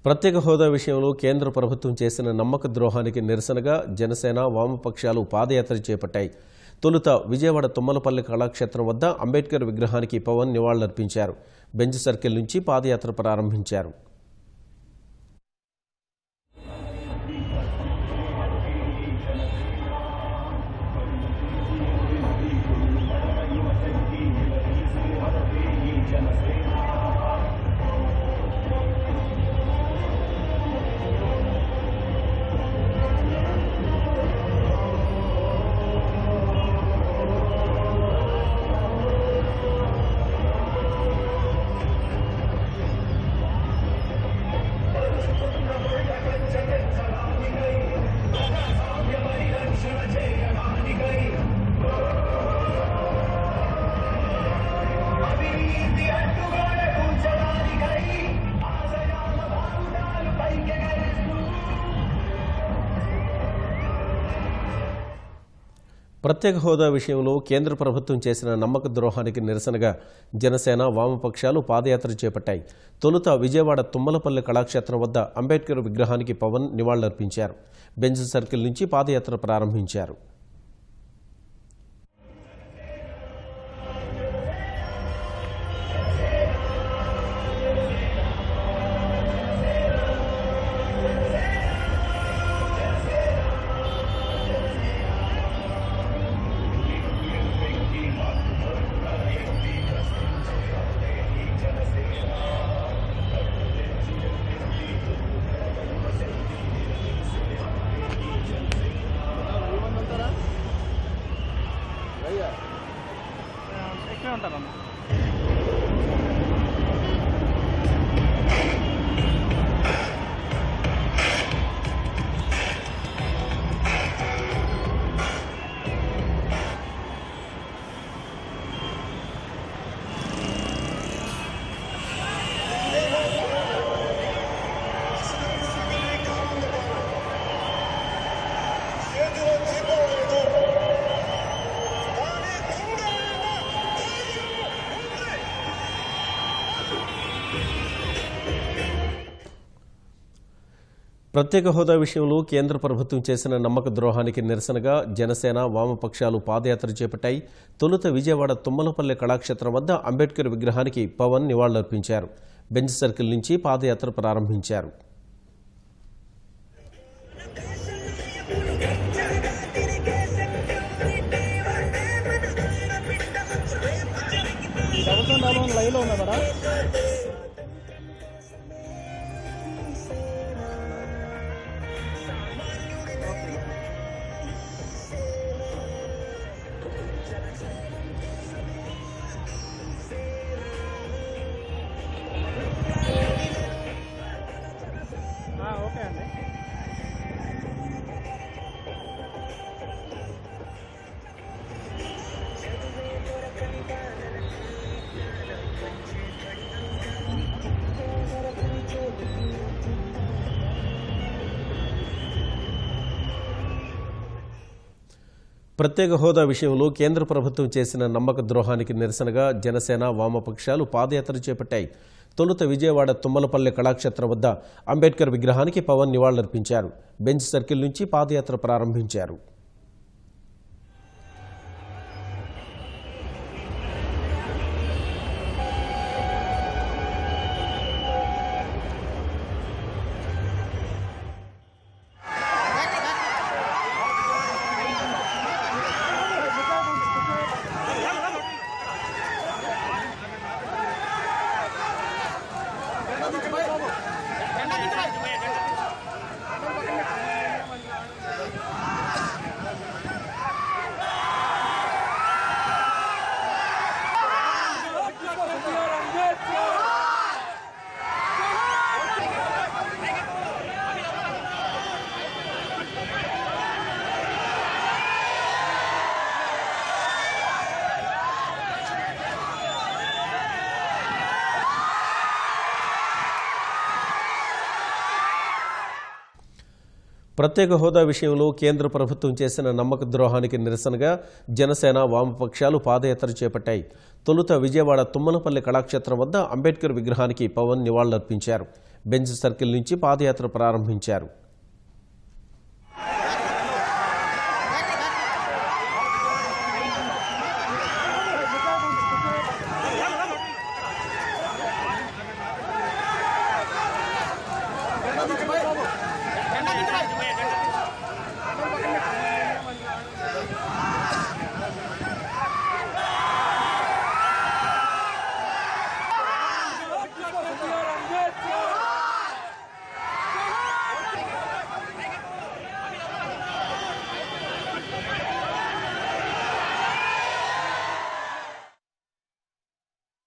ప్రత్యేక హోదా విషయంలో కేంద్ర ప్రభుత్వం చేసిన నమ్మక ద్రోహానికి నిరసనగా జనసేన వామపక్షాలు పాదయాత్ర చేపట్టాయి. తొలుత విజయవాడ తుమ్మలపల్లి కళాక్షేత్రం వద్ద అంబేద్కర్ విగ్రహానికి పవన్ నివాళులర్పించారు. బెంచ్ సర్కిల్ నుంచి పాదయాత్ర ప్రారంభించారు. ప్రత్యేక హోదా విషయంలో కేంద్ర ప్రభుత్వం చేసిన నమ్మక ద్రోహానికి నిరసనగా జనసేన వామపక్షాలు పాదయాత్ర చేపట్టాయి. తొలుత విజయవాడ తుమ్మలపల్లి కళాక్షేత్రం వద్ద అంబేద్కర్ విగ్రహానికి పవన్ నివాళులర్పించారు. బెంచ్ సర్కిల్ నుంచి పాదయాత్ర ప్రారంభించారు. ప్రత్యేక హోదా విషయంలో కేంద్ర ప్రభుత్వం చేసిన నమ్మక ద్రోహానికి నిరసనగా జనసేన వామపక్షాలు పాదయాత్ర చేపట్టాయి. తొలుత విజయవాడ తుమ్మలపల్లి కళాక్షేత్రం వద్ద అంబేద్కర్ విగ్రహానికి పవన్ నివాళులర్పించారు. బెంచ్ సర్కిల్ నుంచి పాదయాత్ర ప్రారంభించారు. ప్రత్యేక హోదా విషయంలో కేంద్ర ప్రభుత్వం చేసిన నమ్మక ద్రోహానికి నిరసనగా జనసేన వామపక్షాలు పాదయాత్ర చేపట్టాయి. తొలుత విజయవాడ తుమ్మలపల్లి కళాక్షేత్రం వద్ద అంబేద్కర్ విగ్రహానికి పవన్ నివాళులర్పించారు. బెంచ్ సర్కిల్ నుంచి పాదయాత్ర ప్రారంభించారు. ప్రత్యేక హోదా విషయంలో కేంద్ర ప్రభుత్వం చేసిన నమ్మక ద్రోహానికి నిరసనగా జనసేన వామపక్షాలు పాదయాత్ర చేపట్టాయి. తొలుత విజయవాడ తుమ్మలపల్లి కళాక్షేత్రం వద్ద అంబేద్కర్ విగ్రహానికి పవన్ నివాళులర్పించారు. బెంచ్ సర్కిల్ నుంచి పాదయాత్ర ప్రారంభించారు.